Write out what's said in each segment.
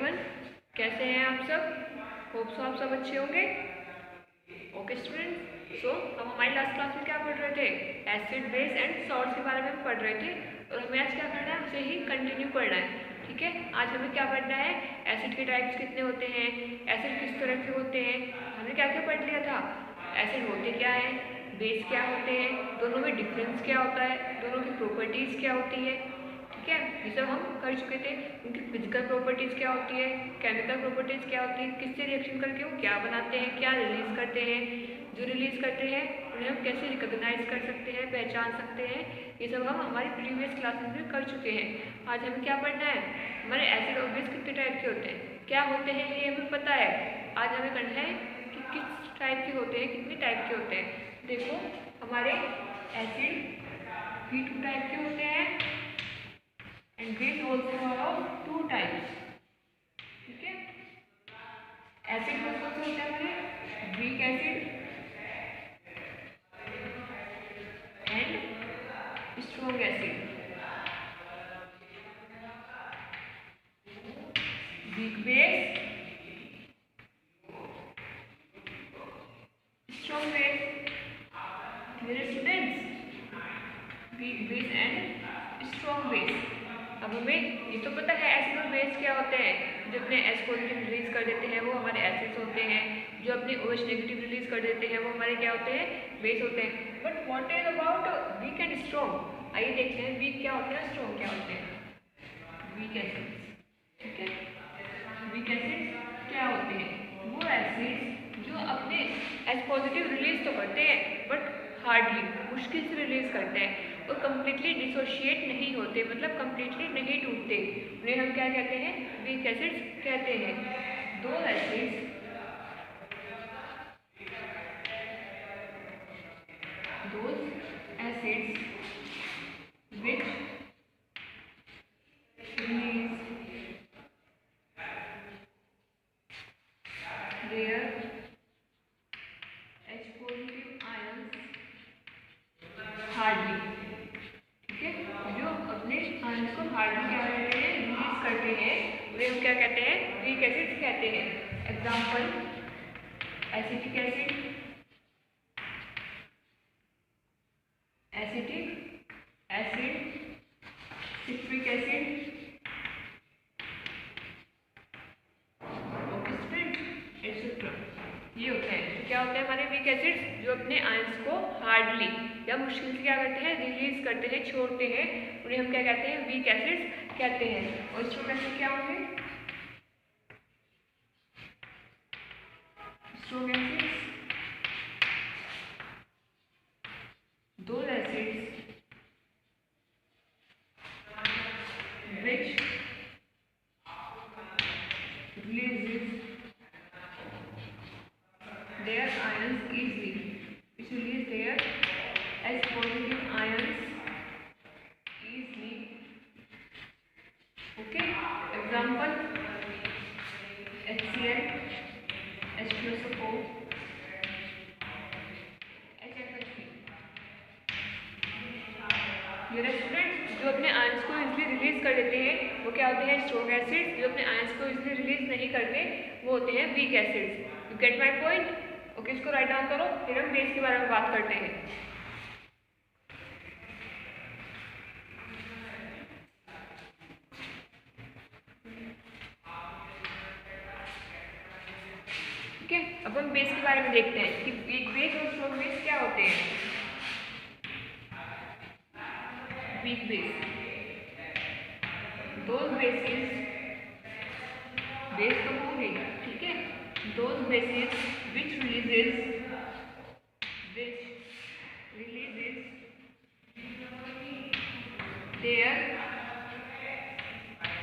Everyone, कैसे हैं आप सब? होप सो आप सब अच्छे होंगे। ओके स्टूडेंट्स, सो हम हमारी लास्ट क्लास में क्या पढ़ रहे थे? एसिड, बेस एंड सॉल्ट्स के बारे में पढ़ रहे थे और हमें आज क्या करना है, उसे ही कंटिन्यू करना है। ठीक है, आज हमें क्या पढ़ना है? एसिड के टाइप्स कितने होते हैं, एसिड किस तरह के होते हैं, हमने क्या क्या पढ़ लिया था। एसिड होते क्या है, बेस क्या होते हैं, दोनों में डिफरेंस क्या होता है, दोनों की प्रॉपर्टीज़ क्या होती है। ठीक है, ये सब हम कर चुके थे। उनकी फिजिकल प्रॉपर्टीज़ क्या होती है, केमिकल प्रॉपर्टीज़ क्या होती है, किससे रिएक्शन करके वो क्या बनाते हैं, क्या रिलीज़ करते हैं, जो रिलीज़ करते हैं उन्हें हम कैसे रिकॉग्नाइज कर सकते हैं, पहचान सकते हैं, ये सब हम हमारी प्रीवियस क्लासेस में कर चुके हैं। आज हमें क्या पढ़ना है? हमारे एसिड और बेस कितने टाइप के होते हैं, क्या होते हैं, ये हमें पता है। आज हमें करना है कि किस टाइप के होते हैं, कितने टाइप के होते हैं। देखो, हमारे एसिड भी 2 टाइप के होते हैं and base also are of 2 types. ठीक है, एसिड कौन कौन से होते हैं हमारे? Weak acid and strong acid. Weak base, strong base. मेरे students, weak base and strong base. अब हमें ये तो पता है एसिड और बेस क्या होते हैं। जो अपने एच पॉजिटिव रिलीज कर देते हैं वो हमारे एसिड्स होते हैं, जो अपने OH नेगेटिव रिलीज कर देते हैं वो हमारे क्या होते हैं? बेस होते हैं। But what is about weak and strong? आइए देखते हैं वीक क्या होते हैं, स्ट्रॉन्ग क्या होते हैं। वीक एसिड्स, ठीक है, वीक एसिड्स क्या होते हैं? वो एसिड्स जो अपने एच पॉजिटिव रिलीज तो करते हैं बट हार्डली, मुश्किल से रिलीज करते हैं और कम्प्लीटली डिसोशिएट नहीं होते, मतलब कम्प्लीटली नहीं टूटते। उन्हें हम क्या कहते हैं? वीक एसिड्स कहते हैं। दो acids which release their H positive ions hardly। ठीक है, जो अपने आयंस को हार्डली क्या करते हैं? रिलीज करते हैं, उन्हें हम क्या कहते हैं? वीक एसिड्स कहते हैं। Example, acetic acid, acetic acid, citric acid. ये होते हैं, क्या होते हैं हमारे वीक एसिड्स? जो अपने आयंस को हार्डली या मुश्किल से क्या करते हैं? रिलीज करते हैं, छोड़ते हैं, उन्हें हम क्या कहते हैं? वीक एसिड्स कहते हैं। और स्ट्रॉन्ग एसिड क्या होंगे? स्ट्रॉन्ग एसिड्स दो acids which releases their ions easily, which release their H positive ions easily. Okay, example, HCl, H2SO4, HFHP। मेरे स्टूडेंट्स, जो अपने आयंस को इजीली रिलीज कर देते हैं वो क्या होते हैं? Strong acids. जो अपने आयंस को इजीली रिलीज नहीं करते वो होते हैं weak acids. You get my point? Okay, इसको राइट डाउन करो, फिर हम बेस के बारे में बात करते हैं। ठीक है, अब हम बेस के बारे में देखते हैं कि वीक बेस और स्ट्रॉन्ग बेस क्या होते हैं। Weak base, those bases, base तो हो गई, ठीक है, those bases which releases their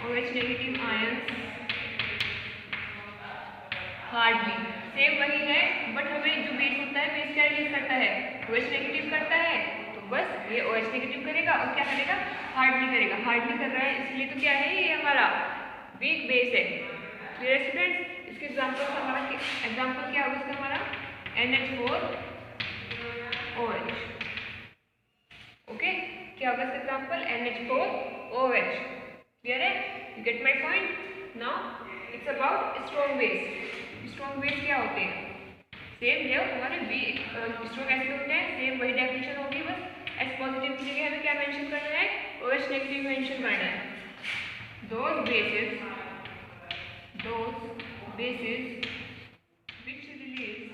OH negative ions hardly। Same वही है, बट हमें जो बेस होता है, बेस क्या रिलीज करता है? OH नेगेटिव करता है, तो बस ये OH नेगेटिव करेगा और क्या करेगा? हार्डली करेगा। हार्डली कर रहा है इसलिए तो क्या है? ये हमारा वीक बेस है। Clear students? इसके एग्जांपल हमारा एग्जांपल क्या होगा? इसका हमारा NH4OH। ओके, क्या होगा इसका एग्जांपल? NH4OH। क्लियर है? You get my point? Now it's about strong base. Strong base क्या होते हैं? सेम जो हमारे स्ट्रॉन्ग एसिड होते हैं, सेम वही डेफिनेशन होगी, बस एस पॉजिटिव की जगह हमें क्या मेंशन करना है, OH नेगेटिव मेंशन करना है। those bases which release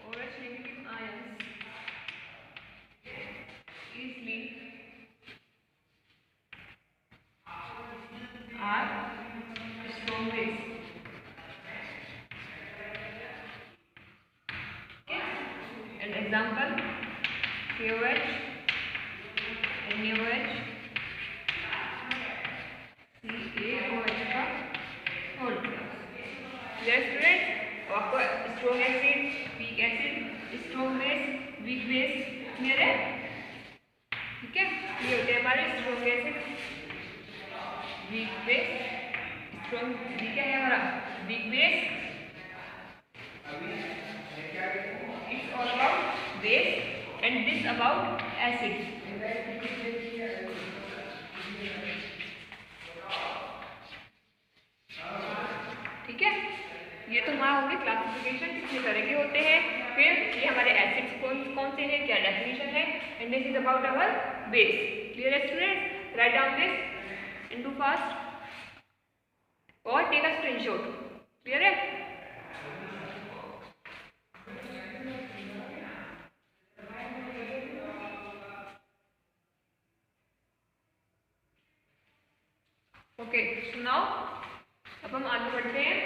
OH negative ions easily are strong base. Okay, an example KOH, NaOH, CaOH का होल। Clear student? आपको strong acid, weak acid, strong base, weak base clear है? ठीक है, ये होते हैं हमारे strong acid, weak base, strong weak है हमारा weak base, it's all about base and this about acid. ठीक है, ये तो हमारा हो गया क्लासिफिकेशन कितने तरह के होते हैं। फिर ये हमारे एसिड्स कौन से हैं, क्या डेफिनेशन है, and this is about our base. Clear है students? Write down this in to fast और टेक अ स्क्रीनशॉट। क्लियर है? ओके, सो नाउ अब हम आगे बढ़ते हैं।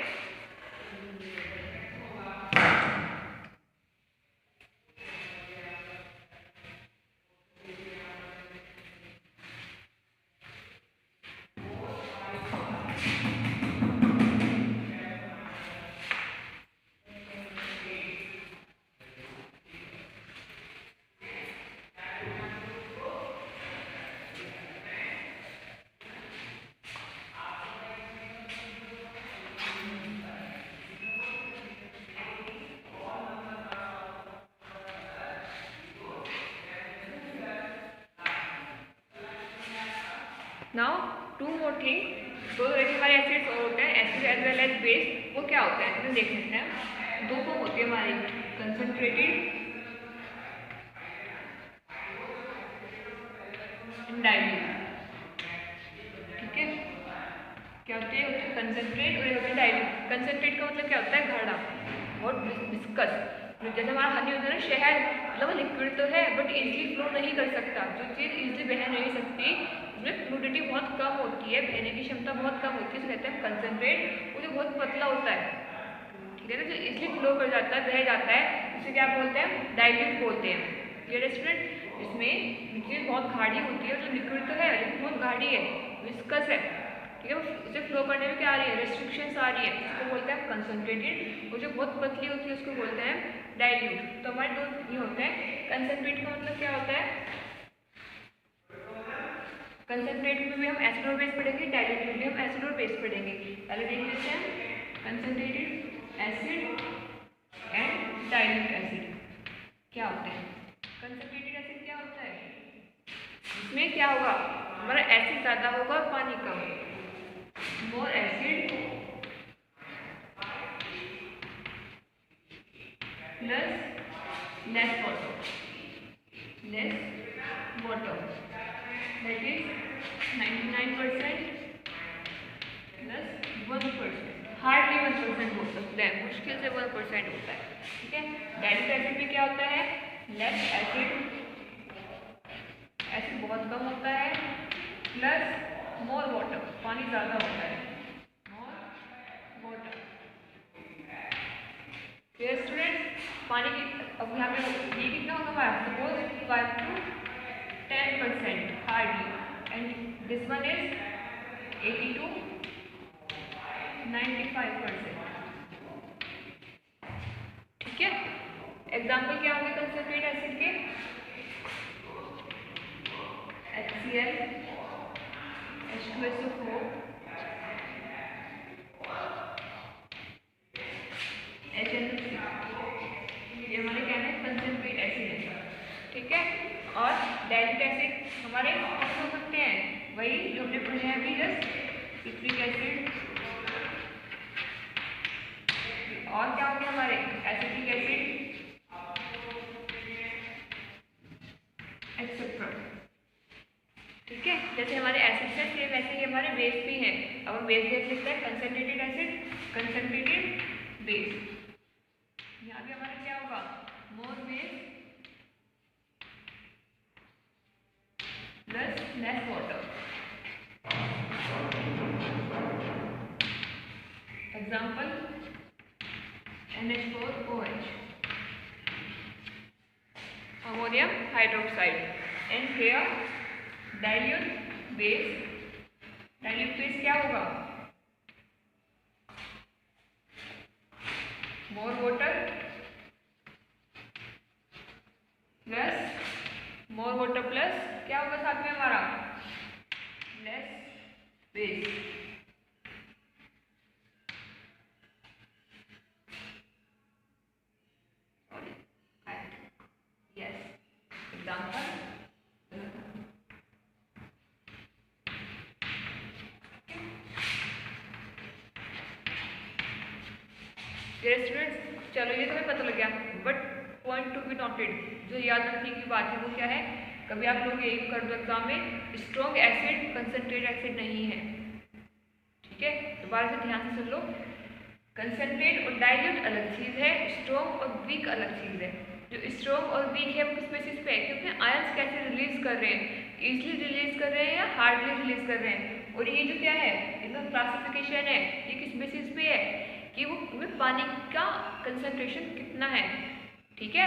नाउ टू मोर थिंग, दो तरह के हमारे एसिड्स और होते हैं, acid as well as base. वो क्या होते हैं देख सकते हैं। दो फॉर्म होती है हमारी, कंसंट्रेटेड एंड डाइल्यूट। ठीक है, क्या होते हैं? कंसंट्रेट और होते हैं डाइल्यूट। कंसंट्रेट का मतलब क्या होता है? गाढ़ा, बहुत विस्कस। जैसे हमारा हनी होता है ना, शहद, मतलब लिक्विड तो है बट इजीली फ्लो नहीं कर सकता। जो चीज़ इजीली बह नहीं सकती, उसमें फ्लूडिटी बहुत कम होती है, बहने की क्षमता बहुत कम होती है, तो कहते हैं कंसंट्रेट। वो जो बहुत पतला होता है, ठीक है ना, जो इजीली फ्लो कर जाता है, बह जाता है, उसे क्या बोलते हैं? डाइल्यूट बोलते हैं। Clear student? इसमें चीज़ बहुत गाढ़ी होती है, मतलब लिक्विड तो है लेकिन बहुत गाढ़ी है, विस्कस है। ठीक है, उसे फ्लो करने में क्या आ रही है? रेस्ट्रिक्शंस आ रही है, उसको बोलते हैं कंसंट्रेटेड। और जो बहुत पतली होती है उसको बोलते हैं डाइल्यूट। तो हमारे दो ये होते हैं। कंसंट्रेट का मतलब क्या होता है? कंसंट्रेट में भी हम एसिड और बेस पढ़ेंगे, डाइल्यूट में भी हम एसिड और बेस पढ़ेंगे। पहले देख लेते हैं concentrated acid and dilute acid क्या होते हैं। कंसंट्रेटेड एसिड क्या होता है? इसमें क्या होगा? हमारा एसिड ज़्यादा होगा और पानी कम। More acid plus less water, that is 99% plus 1%, hardly 1% हो सकता है, मुश्किल से 1% होता है। ठीक है, डाइल्यूट एसिड में क्या होता है? लेस एसिड बहुत कम होता है, प्लस मोर वाटर, पानी ज़्यादा होता है, मोर वाटर। Clear students? पानी की अब यहाँ पे ये कितना होगा हमारा? Suppose 5 to 10% hardly, and this one is 80 to 95%। ठीक है, एग्जाम्पल क्या होंगे कंसंट्रेट एसिड के? HCl, H2SO4, HNO3, ये हमारे क्या है? कंसंट्रेट एसिड है। ठीक है, और डाइल्यूट एसिड हमारे कौन हो सकते हैं? वही जो हमने पढ़े हैं अभी जस्ट सिट्रिक एसिड, और क्या हो गया हमारे एसिटिक एसिड एक्सेट्रा। ठीक है, जैसे हमारे एसिड्स हैं सेम वैसे ही हमारे बेस भी हैं। अब हम बेस देख सकते हैं, कंसंट्रेटेड एसिड, कंसंट्रेटेड बेस। यहाँ भी हमारा क्या होगा, more base plus less water. Example NH4OH, ammonium hydroxide. And here dilute base, dilute base क्या होगा, मोर वाटर प्लस क्या होगा साथ में हमारा less base. Yes, example students, चलो ये तो हमें पता लग गया, but point to be noted, जो याद रखने की बात है वो क्या है, कभी आप लोग यही कर दो एग्जाम में, स्ट्रॉन्ग एसिड कंसंट्रेट एसिड नहीं है। ठीक है, दोबारा से ध्यान से सुन लो, कंसंट्रेट और डाइल्यूट अलग चीज़ है, स्ट्रॉन्ग और वीक अलग चीज़ है। जो स्ट्रॉन्ग और वीक है वो किस बेसिस पे है, क्योंकि आयंस कैसे रिलीज कर रहे हैं, इजीली रिलीज कर रहे हैं या हार्डली रिलीज कर रहे हैं। और ये जो क्या है, इनका क्लासिफिकेशन है, ये किस बेसिस पे है कि वो उनमें पानी का कंसंट्रेशन कितना है। ठीक है,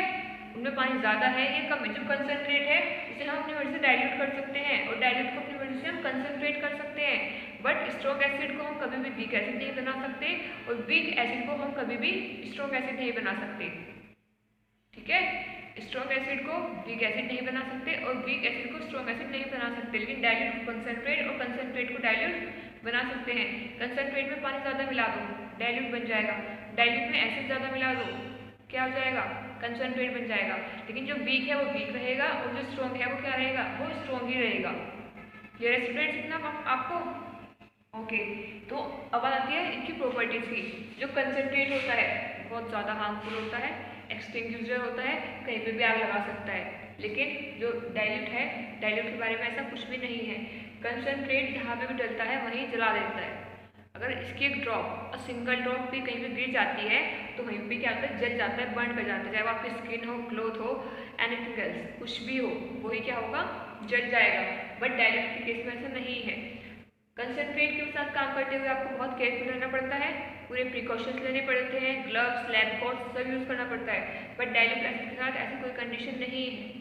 उनमें पानी ज़्यादा है या कम है। जो कंसंट्रेट है उसे हम अपनी मर्जी से डाइल्यूट कर सकते हैं और डाइल्यूट को अपनी मर्जी से हम कंसंट्रेट कर सकते हैं। बट स्ट्रॉन्ग एसिड को हम कभी भी वीक एसिड नहीं बना सकते और वीक एसिड को हम कभी भी स्ट्रॉन्ग एसिड नहीं बना सकते। ठीक है, स्ट्रॉन्ग एसिड को वीक एसिड नहीं बना सकते और वीक एसिड को स्ट्रॉन्ग एसिड नहीं बना सकते, लेकिन डाइल्यूट को कंसंट्रेट और कंसंट्रेट को डाइल्यूट बना सकते हैं। कंसंट्रेट में पानी ज़्यादा मिला दो, डाइल्यूट बन जाएगा। डाइल्यूट में एसिड ज़्यादा मिला दो, क्या हो जाएगा, कंसंट्रेट बन जाएगा। लेकिन जो वीक है वो वीक रहेगा और जो स्ट्रॉन्ग है वो क्या रहेगा, वो स्ट्रॉन्ग ही रहेगा। क्लियर है स्टूडेंट्स इतना आपको? ओके, तो अब आती है इनकी प्रॉपर्टीज की। जो कंसंट्रेट होता है बहुत ज़्यादा हार्मफुल होता है, एक्सटिंग्विशर होता है, कहीं पे भी आग लगा सकता है। लेकिन जो डाइल्यूट है, डाइल्यूट के बारे में ऐसा कुछ भी नहीं है। कंसंट्रेट जहाँ पे भी डलता है वहीं जला देता है। अगर इसकी एक ड्रॉप, सिंगल ड्रॉप भी कहीं पे गिर जाती है तो वहीं पे क्या होता है, जल जाता है, बर्न कर जाता है। चाहे वो आपकी स्किन हो, क्लोथ हो, एनीथिंग एल्स, कुछ भी हो, वही क्या होगा, जल जाएगा। बट डाइल्यूट के केस में ऐसा नहीं है। कंसंट्रेट के साथ काम करते हुए आपको बहुत केयरफुल रहना पड़ता है, पूरे प्रिकॉशंस लेने पड़ते हैं, ग्लव्स, लैब कोट्स सब यूज़ करना पड़ता है। बट डाइल्यूट एसिड के साथ ऐसी कोई कंडीशन नहीं है।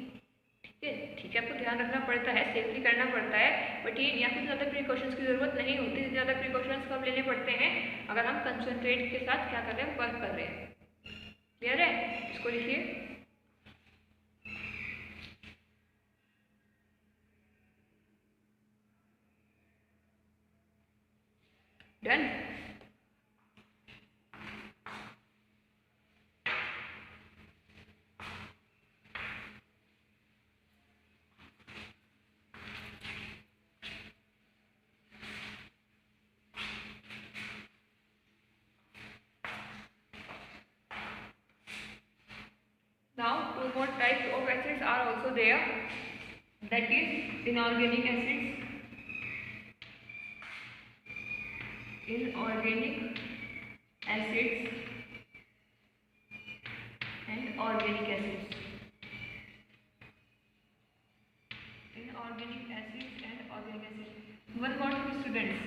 ठीक है, आपको ध्यान रखना पड़ता है, सेफली करना पड़ता है, बट ये यहाँ पे ज़्यादा प्रिकॉशंस की ज़रूरत नहीं होती। ज़्यादा प्रिकॉशंस कब लेने पड़ते हैं, अगर हम कंसंट्रेट के साथ क्या कर रहे हैं, वर्क कर रहे हैं। क्लियर है? इसको लिखिए, done. Now two more types of acids are also there, that is inorganic acids, inorganic acids and organic acids. Inorganic acids and organic acids. One more thing students,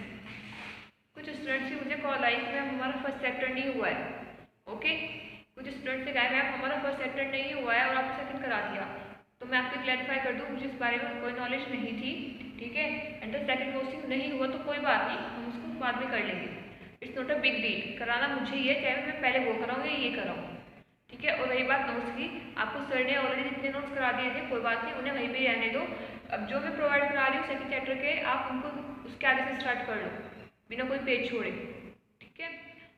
कुछ स्टूडेंट्स से मुझे call आई कि ma'am हमारा first chapter नहीं हुआ है। Okay, कुछ student से कहा मैम हमारा फर्स्ट चैप्टर नहीं हुआ है और आपने सेकंड करा दिया। तो मैं आपको क्लैरिफाई कर दूं, मुझे इस बारे में कोई नॉलेज नहीं थी। ठीक है, एंड द सेकंड पोस्टिंग नहीं हुआ तो कोई बात नहीं, हम उसको बाद में कर लेंगे। It's not a big deal, कराना मुझे ये, चाहे मैं पहले वो कराऊँ या ये कराऊँ। ठीक है, और रही बात नोट्स की, आपको सर ने ऑलरेडी जितने नोट्स करा दिए थे, कोई बात नहीं, उन्हें वहीं पर रहने दो। अब जो मैं प्रोवाइड करा रही हूँ सेकेंड चैप्टर के, आप उनको उसके आगे से स्टार्ट कर लो बिना कोई पेज छोड़े। ठीक है,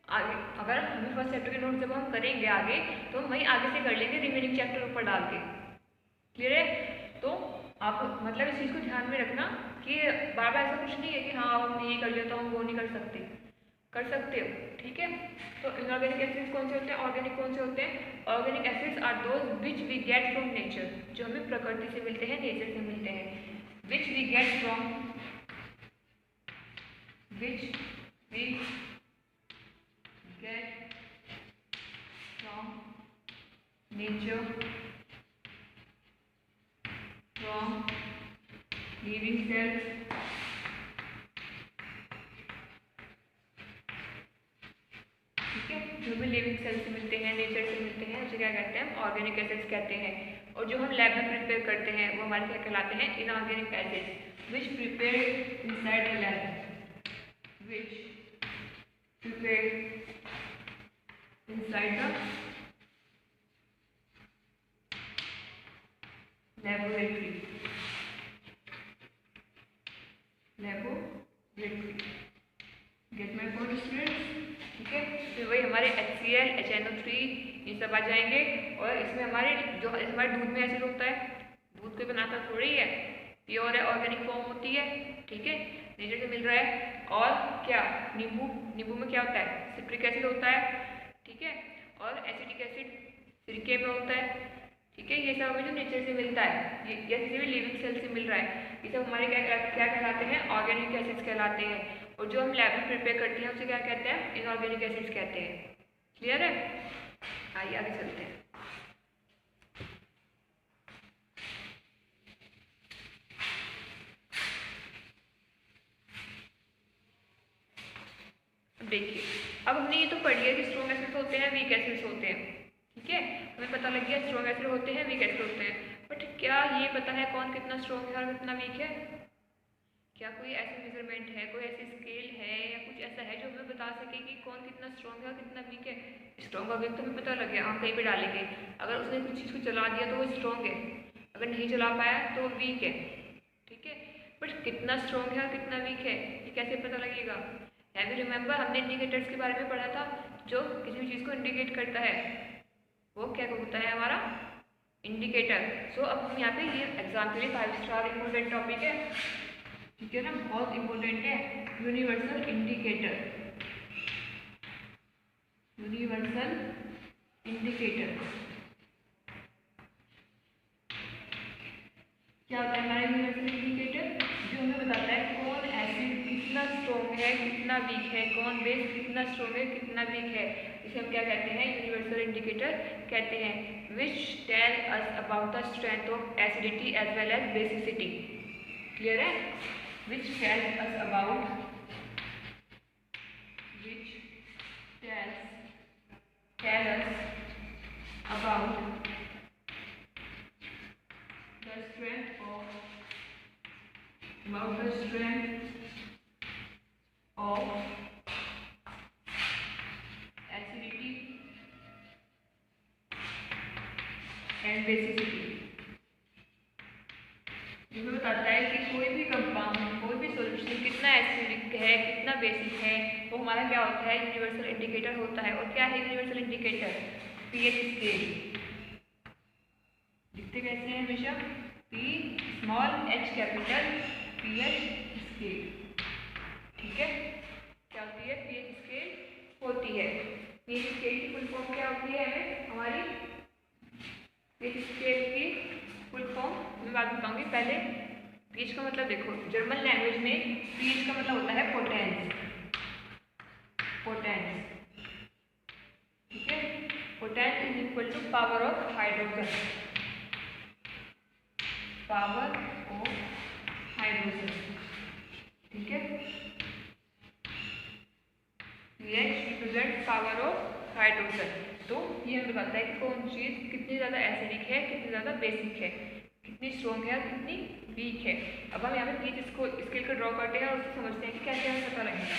आगे अगर हमें फर्स्ट चैप्टर के नोट जब हम करेंगे आगे, तो हम वहीं आगे से कर लेंगे रिमेनिंग चैप्टर ऊपर डाल के। क्लियर है? तो आप मतलब इस चीज़ को ध्यान में रखना कि बार बार ऐसा कुछ नहीं है कि हाँ मैं ये कर लेता हूँ वो नहीं कर सकते, कर सकते हो, ठीक है। तो इनऑर्गेनिक एसिड्स कौन से होते हैं, ऑर्गेनिक कौन से होते हैं? Organic acids are those which we get from nature, जो हमें प्रकृति से मिलते हैं, नेचर से मिलते हैं। Which we get from, which we get from nature, from living cells, ठीक है। जो भी लिविंग सेल से मिलते हैं, नेचर से मिलते हैं, उसे क्या कहते हैं? ऑर्गेनिक एसिड्स कहते हैं। और जो हम लैब में प्रिपेयर करते हैं वो हमारे क्या कहलाते हैं? Inorganic acids which prepare inside the lab, which prepare inside the laboratory, laboratory, gate my point students, ठीक है। फिर वही हमारे HCl, HNO3 ये सब आ जाएंगे। और इसमें हमारे जो हमारे दूध में एसिड होता है, दूध कोई बनाता थोड़ी है, प्योर है, ऑर्गेनिक फॉर्म होती है, ठीक है, नेचर से मिल रहा है। और क्या, नींबू, नींबू में क्या होता है? सिट्रिक एसिड होता है, ठीक है। और एसिटिक एसिड सिरके में होता है, ठीक है। ये सब हमें जो नेचर से मिलता है, ये किसी भी लिविंग सेल से मिल रहा है, ये सब हमारे क्या कहलाते हैं? ऑर्गेनिक एसिड्स कहलाते हैं। और जो हम लैब में प्रिपेयर करते हैं उसे क्या कहते हैं? इनऑर्गेनिक एसिड्स कहते हैं। क्लियर है? आइए आगे चलते हैं। देखिए, अब हमने ये तो पढ़ लिया कि स्ट्रॉन्ग एसिड्स होते हैं, वीक एसिड्स होते हैं, ठीक है। हमें पता लग गया स्ट्रॉन्ग एसिड होते हैं, वीक एसिड होते हैं। बट क्या ये पता है कौन कितना स्ट्रॉन्ग है और कितना वीक है? क्या कोई ऐसी मेजरमेंट है, कोई ऐसी स्केल है या कुछ ऐसा है जो हमें बता सके कि कौन कितना स्ट्रॉन्ग है और कितना वीक है? स्ट्रॉन्ग और वीक तो हमें पता लग गया, हम कहीं पे डालेंगे। अगर उसने कुछ चीज़ को चला दिया तो वो स्ट्रॉन्ग है, अगर नहीं चला पाया तो वो वीक है, ठीक है। बट कितना स्ट्रॉन्ग है और कितना वीक है ये कैसे पता लगेगा? हैव यू रिमेंबर, हमने इंडिकेटर्स के बारे में पढ़ा था, जो किसी भी चीज़ को इंडिकेट करता है वो क्या होता है? हमारा इंडिकेटर। सो अब हम यहाँ पे ये एग्जाम के लिए 5 स्टार इम्पोर्टेंट टॉपिक है, ठीक है ना, बहुत इंपॉर्टेंट है। यूनिवर्सल इंडिकेटर, यूनिवर्सल इंडिकेटर क्या होता है? हमारा यूनिवर्सल इंडिकेटर जो हमें बताता है कौन एसिड कितना स्ट्रॉन्ग है, कितना वीक है, कौन बेस कितना स्ट्रॉन्ग है, कितना वीक है, इसे हम क्या कहते हैं? यूनिवर्सल इंडिकेटर कहते हैं। Which tell us about the strength of acidity as well as basicity. Clear है? which tells us about, which tell us about the strength of, about the strength of acidity and basicity। ये बताता है कि कोई भी compound, कोई भी solution कितना एसिडिक है, कितना बेसिक है, वो हमारा क्या होता है? यूनिवर्सल इंडिकेटर होता है। और क्या है यूनिवर्सल इंडिकेटर? PH scale. लिखते कैसे हैं हमेशा? P small H capital, pH scale, ठीक है। क्या होती है? पीएच स्केल होती है। पीएच स्केल की फुल फॉर्म क्या होती है? हमें हमारी पीएच स्केल की फुल फॉर्म मैं बात बताऊंगी। पहले पीएच का मतलब देखो, जर्मन लैंग्वेज में पीएच का मतलब होता है पोटेंस, पोटेंस, ठीक है। Potence is equal to power of hydrogen, power of hydrogen, ठीक है। PH represent power of hydrogen. तो ये हमें बताता है कि कौन चीज़ कितनी ज़्यादा एसिडिक है, कितनी ज़्यादा बेसिक है, कितनी स्ट्रॉन्ग है और कितनी वीक है। अब हम यहाँ पे पीएच इसको स्केल को ड्रॉ करते हैं और उससे समझते हैं कि क्या क्या हमें पता लगेगा।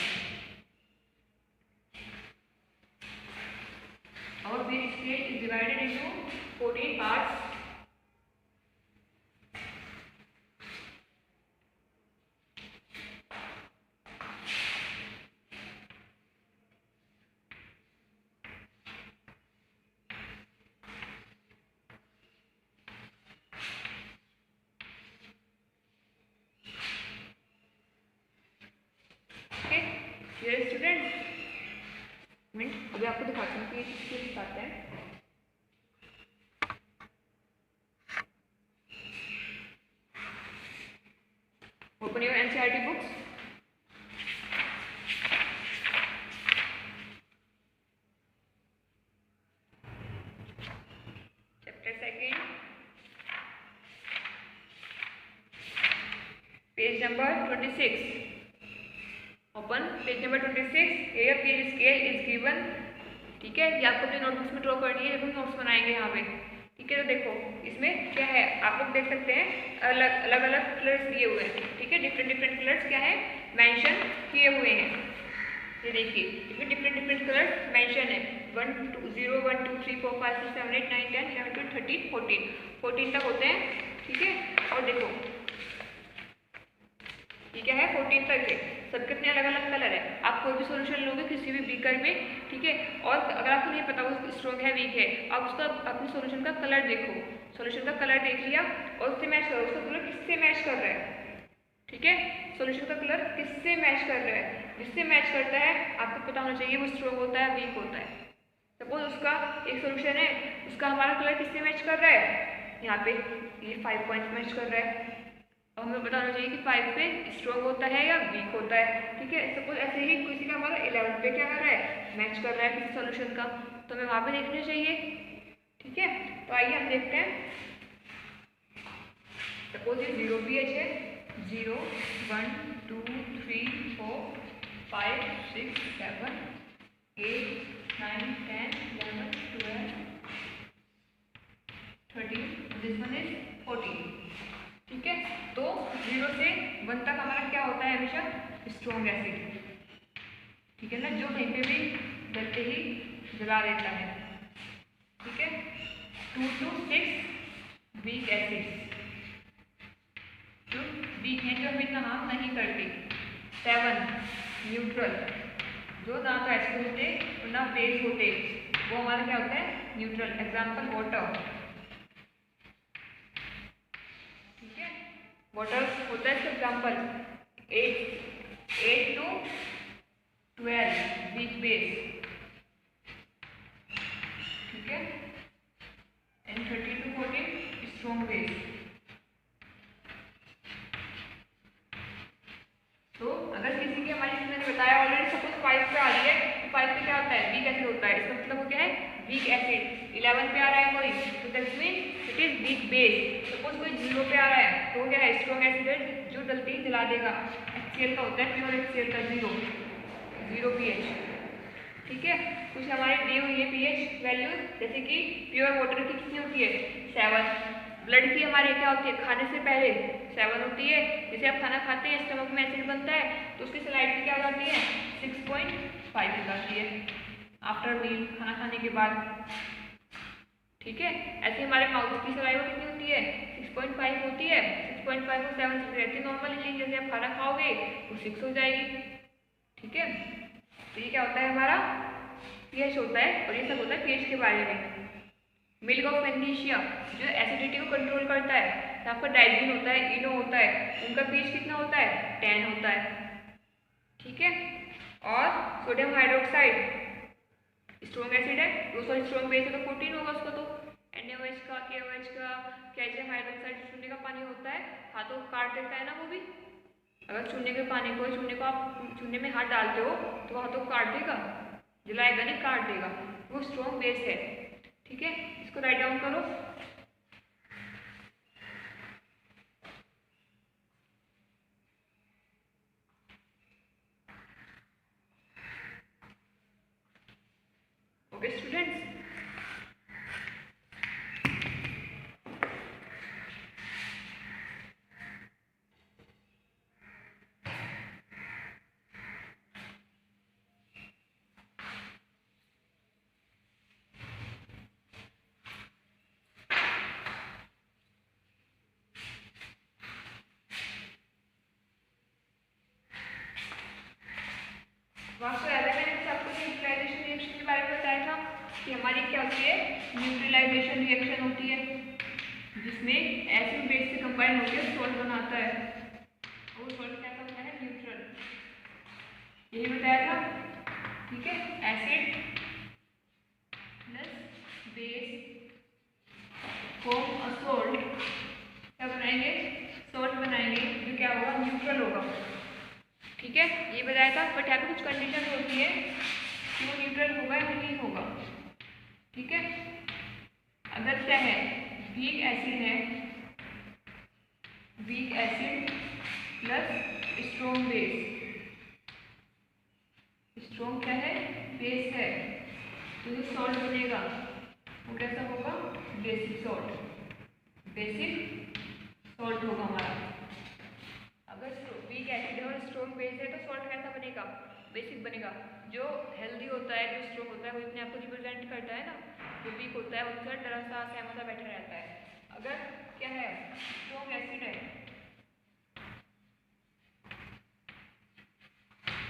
और pH scale is divided into 14 parts. अभी आपको दिखाती हूँ कि ये किस दिखाते हैं। Open your NCERT books. Chapter second, page number 26। Open page number 26। here page scale is given। ठीक है, ये आपको अपने नोटबुक्स में ड्रॉ करनी है जब हम नोट्स बनाएंगे यहाँ पे। ठीक है, तो देखो इसमें क्या है, आप लोग देख सकते हैं अलग अलग कलर्स दिए हुए हैं। ठीक है, डिफरेंट कलर्स क्या है मेंशन किए हुए हैं। ये देखिए इसमें डिफरेंट कलर्स मेंशन है। 1 2 0 1 2 3 4 5 6 7 8 9 10 11 12 13 14 तक होते हैं। ठीक है, और देखो ये क्या है 14 तक है। सब कितने अलग अलग कलर है। आप कोई भी सॉल्यूशन लोगे किसी भी बीकर में, ठीक है, और अगर आपको नहीं पता वो स्ट्रॉन्ग है वीक है, आप उसका अपने सॉल्यूशन का कलर देखो, सॉल्यूशन का कलर देख लिया और उससे मैच करो, उसका कलर किससे मैच कर रहा है। ठीक है, सॉल्यूशन का कलर किससे मैच कर रहा है, जिससे मैच करता है आपको पता होना चाहिए वो स्ट्रॉन्ग होता है वीक होता है। सपोज उसका एक सॉल्यूशन है, उसका हमारा कलर किससे मैच कर रहा है, यहाँ पे ये 5 पॉइंट मैच कर रहा है, और हमें बताना चाहिए कि 5 पे स्ट्रॉन्ग होता है या वीक होता है। ठीक है, सपोज ऐसे ही किसी का हमारा 11 पे क्या कर रहा है, मैच कर रहा है किसी सॉल्यूशन का, तो हमें वहाँ पे देखना चाहिए। ठीक है, तो आइए हम देखते हैं। सपोज ये 0 pH है, 0 1 2 3 4 5 6 7 8 9 10 11 12 13, दिस वन इज 14। ठीक है, तो 0 से 1 तक हमारा क्या होता है हमेशा स्ट्रॉन्ग एसिड। ठीक है ना, जो कहीं पे भी डरते ही जला देता है। ठीक है, 2 to 6 वीक एसिड, जो वीक है, जो हमें इतना हार्म नहीं करती। 7 न्यूट्रल, जो ना तो एसिड होते और ना बेस होते, वो हमारा क्या होता है न्यूट्रल। Example water. वाटर होता है इसका एग्जाम्पल। 8 to 12 weak base. ठीक है, एंड 13 to 14 स्ट्रॉन्ग बेस। तो अगर किसी की हमारी मैंने बताया ऑलरेडी, सपोज 5 पे आ रही है, तो 5 पे क्या होता है वीक एसिड होता है। इसका मतलब वो क्या है वीक एसिड। 11 पे आ रहा है कोई, तो that mean it is weak base. Suppose कोई 0 पे आ रहा है, तो क्या है स्ट्रॉन्ग एसिड है, जो डलती ही जला देगा। HCl का होता है, प्योर HCl का 0 pH। ठीक है, कुछ हमारे दी हुई है pH वैल्यू, जैसे कि प्योर वाटर की कितनी होती है 7। ब्लड की हमारे क्या होती है खाने से पहले 7 होती है। जैसे आप खाना खाते हैं स्टमक में एसिड बनता है, तो उसकी सलाइड क्या हो जाती है 6.5 हो जाती है आफ्टर मील, खाना खाने के बाद। ठीक है, ऐसे हमारे माउथ की सलाइवा कितनी होती है 6.5 होती है। 6.5 और 7 से रहती है नॉर्मली, लेकिन जैसे आप खाना खाओगे तो 6 हो जाएगी। ठीक है, तो ये क्या होता है हमारा pH होता है, और ये सब होता है pH के बारे में। मिल्क ऑफ मैग्नीशिया जो एसिडिटी को कंट्रोल करता है। आपका डाइजीन होता है, इनो होता है, उनका pH कितना होता है 10 होता है। ठीक है, और सोडियम हाइड्रोक्साइड स्ट्रॉन्ग एसिड है, दूसरा स्ट्रॉन्ग बेस है तो 14 होगा उसका। तो NaOH का, KOH का, कैल्शियम हाइड्रोक्साइड चूने का पानी होता है, हाथों को काट देता है ना वो भी। अगर चूने के पानी को, चूने को आप चूने में हाथ डालते हो तो हाथों को काट देगा, जलाएगा नहीं, काट देगा। वो स्ट्रॉन्ग बेस है। ठीक है, इसको राइट डाउन करो। ओके स्टूडेंट्स, आपको याद है मैंने आपको न्यूट्रलाइजेशन रिएक्शन के बारे में बताया था कि हमारी क्या होती है न्यूट्रलाइजेशन रिएक्शन होती है, जिसमें एसिड बेस से कंबाइन होकर सॉल्ट बनाता है। वो सॉल्ट कैसा होता है न्यूट्रल, यही बताया था। ठीक है, एसिड है, ये बताया था। बट यहाँ पे कुछ कंडीशन होती है कि वो न्यूट्रल होगा या नहीं होगा। ठीक है, अगर क्या है, वीक एसिड है, weak acid plus strong base, strong क्या है, बेस है, तो जो सॉल्ट बनेगा वो कैसा होगा, बेसिक सॉल्ट, बेसिक सॉल्ट होगा हमारा। अगर वीक एसिड है और स्ट्रॉन्ग बेस है तो सॉल्ट कैसा बनेगा, बेसिक बनेगा। जो हेल्दी होता है, जो स्ट्रॉन्ग होता है, वो अपने आप को रिप्रेजेंट करता है ना, जो वीक होता है उसका डरा सा सहमा सा बैठा रहता है। अगर क्या है, स्ट्रॉन्ग एसिड है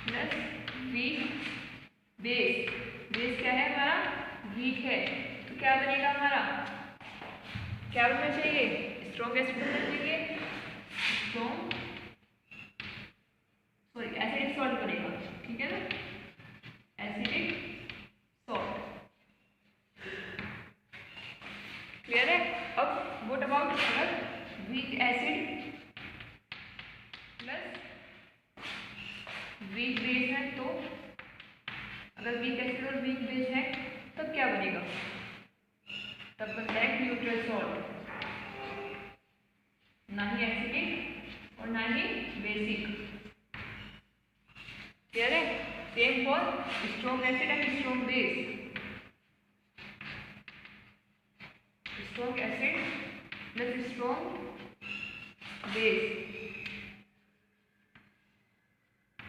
प्लस वीक बेस, बेस क्या है हमारा, वीक है, तो क्या बनेगा हमारा, क्या बनना चाहिए, स्ट्रॉन्ग एसिड बनना चाहिए, स्ट्रॉन्ग सॉरी एसिडिक सॉल्ट बनेगा। ठीक है ना, एसिडिक सॉल्ट, क्लियर है। अब व्हाट अबाउट अगर weak acid plus weak base है, तो अगर वीक एसिड और वीक बेस है तब क्या बनेगा, तब बनता है न्यूट्रल सॉल्ट, ना ही एसिडिक और ना ही बेसिक। क्लियर है, same for strong acid and strong base, strong acid plus strong base,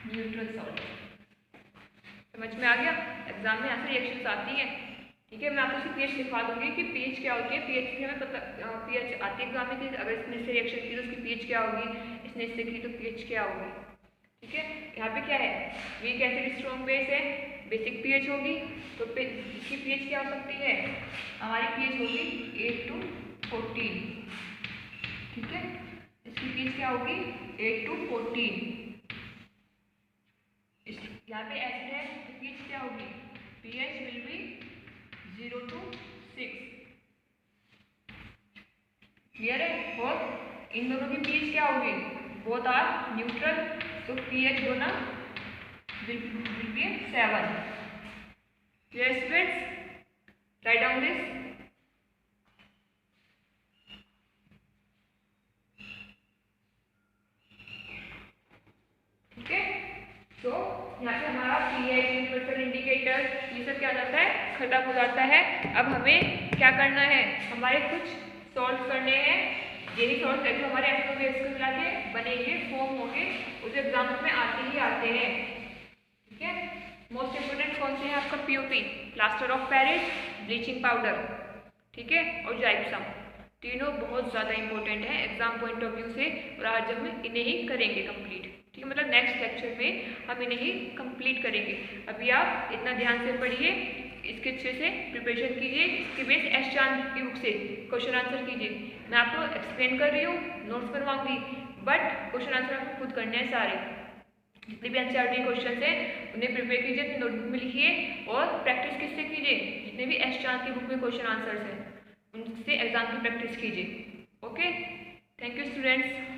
neutral salt. समझ में आ गया, एग्जाम में ऐसे रिएक्शंस आती हैं। ठीक है, मैं आपको सिर्फ पीएच लिखवा दूंगी कि पीएच क्या होती है। पीएच से हमें पता, पीएच आती है एग्जाम में कि अगर इसने इससे रिएक्शन की तो उसकी पीएच क्या होगी, इसने इससे की तो पीएच क्या होगी। ठीक है, यहाँ पे क्या है, वीक एसिड स्ट्रॉन्ग बेस है, बेसिक पीएच होगी, तो इसकी पीएच क्या हो सकती है, हमारी पीएच होगी 8 to 14। ठीक है, इसकी पीएच क्या होगी 8 to 14। यहाँ पे एसिड है तो पीएच क्या होगी, pH will be 0 to 6। Clear है, और इन दोनों की पीएच क्या होगी, बोथ आर न्यूट्रल, तो pH Guna will be 7। Clear students, write down this. ठीक है, तो यहाँ पे हमारा पीएच, यूनिवर्सल इंडिकेटर, ये सब क्या हो जाता है, खत्म हो जाता है। अब हमें क्या करना है, हमारे कुछ सॉल्ट करने हैं, यही सॉल्ट जो हमारे एसिड बेस को मिला के बनेंगे, फॉर्म होंगे, उस एग्जाम्स में आते ही आते हैं। ठीक है, मोस्ट इंपोर्टेंट कौन से हैं आपका, POP, plaster of Paris, bleaching powder, ठीक है, और जाइप्सम। तीनों बहुत ज़्यादा इंपॉर्टेंट है एग्जाम पॉइंट ऑफ व्यू से, और आज हम इन्हें ही करेंगे कंप्लीट। ठीक है, मतलब नेक्स्ट लेक्चर में हम इन्हें ही कंप्लीट करेंगे। अभी आप इतना ध्यान से पढ़िए, इसके अच्छे से प्रिपरेशन कीजिए, इसके बेस एस चांद की बुक से क्वेश्चन आंसर कीजिए। मैं आपको एक्सप्लेन कर रही हूँ, नोट्स करवाऊंगी, बट क्वेश्चन आंसर आपको खुद करने हैं सारे। जितने भी एनसीईआरटी क्वेश्चन है उन्हें प्रिपेयर कीजिए, अपनी नोटबुक में लिखिए, और प्रैक्टिस किससे कीजिए, जितने भी एस चांद की बुक में क्वेश्चन आंसर्स हैं उनसे एग्जाम की प्रैक्टिस कीजिए। Okay, thank you students.